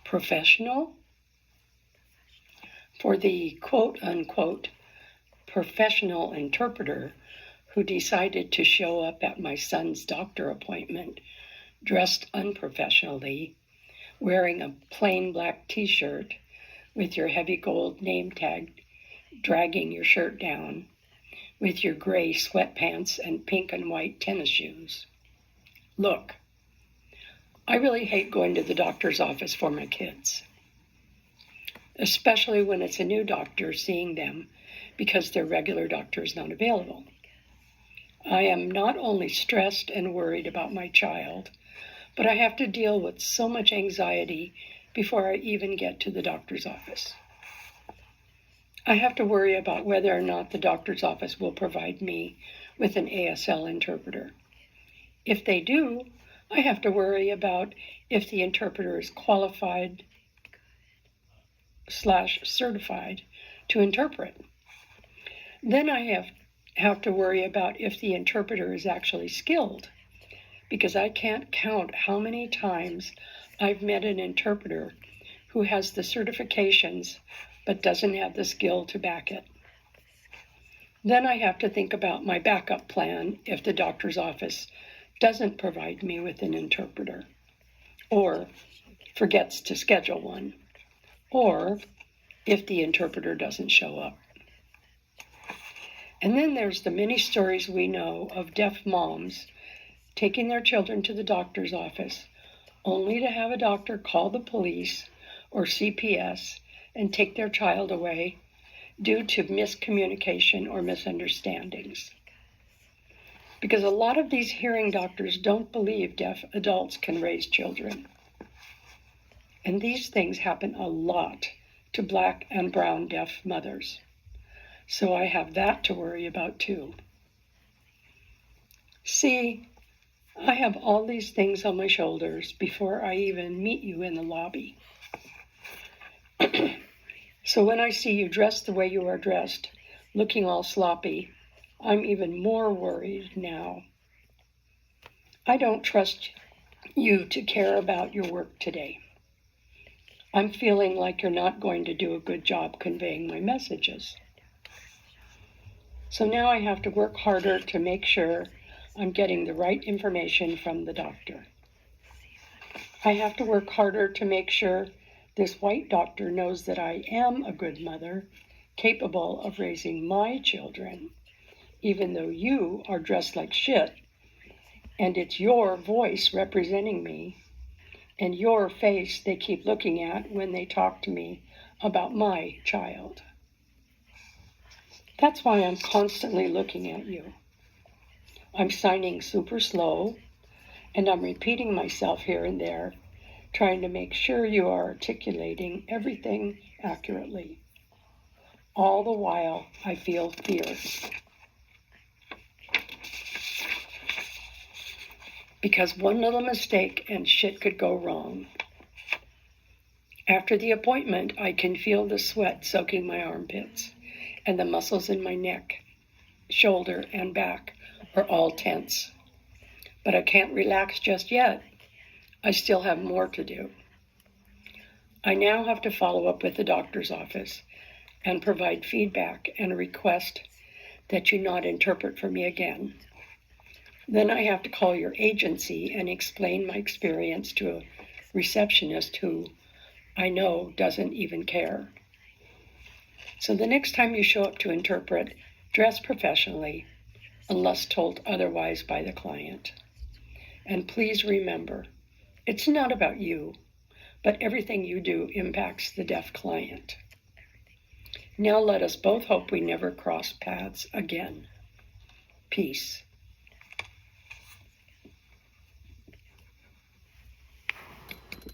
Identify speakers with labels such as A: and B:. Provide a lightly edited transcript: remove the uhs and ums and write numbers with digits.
A: professional? For the quote-unquote professional interpreter who decided to show up at my son's doctor appointment dressed unprofessionally, wearing a plain black t-shirt with your heavy gold name tag dragging your shirt down, with your gray sweatpants and pink and white tennis shoes. Look, I really hate going to the doctor's office for my kids, especially when it's a new doctor seeing them because their regular doctor is not available. I am not only stressed and worried about my child, but I have to deal with so much anxiety before I even get to the doctor's office. I have to worry about whether or not the doctor's office will provide me with an ASL interpreter. If they do, I have to worry about if the interpreter is qualified/certified to interpret. Then I have to worry about if the interpreter is actually skilled, because I can't count how many times I've met an interpreter who has the certifications but doesn't have the skill to back it. Then I have to think about my backup plan if the doctor's office doesn't provide me with an interpreter, or forgets to schedule one, or if the interpreter doesn't show up. And then there's the many stories we know of deaf moms taking their children to the doctor's office only to have a doctor call the police or CPS and take their child away due to miscommunication or misunderstandings. Because a lot of these hearing doctors don't believe deaf adults can raise children. And these things happen a lot to Black and brown deaf mothers. So I have that to worry about too. See, I have all these things on my shoulders before I even meet you in the lobby. So when I see you dressed the way you are dressed, looking all sloppy, I'm even more worried now. I don't trust you to care about your work today. I'm feeling like you're not going to do a good job conveying my messages. So now I have to work harder to make sure I'm getting the right information from the doctor. I have to work harder to make sure this white doctor knows that I am a good mother, capable of raising my children, even though you are dressed like shit, and it's your voice representing me, and your face they keep looking at when they talk to me about my child. That's why I'm constantly looking at you. I'm signing super slow, and I'm repeating myself here and there, trying to make sure you are articulating everything accurately. All the while, I feel fear. Because one little mistake and shit could go wrong. After the appointment, I can feel the sweat soaking my armpits, and the muscles in my neck, shoulder, and back are all tense. But I can't relax just yet. I still have more to do. I now have to follow up with the doctor's office and provide feedback and a request that you not interpret for me again. Then I have to call your agency and explain my experience to a receptionist who I know doesn't even care. So the next time you show up to interpret, dress professionally, unless told otherwise by the client. And please remember, it's not about you, but everything you do impacts the deaf client. Now let us both hope we never cross paths again. Peace.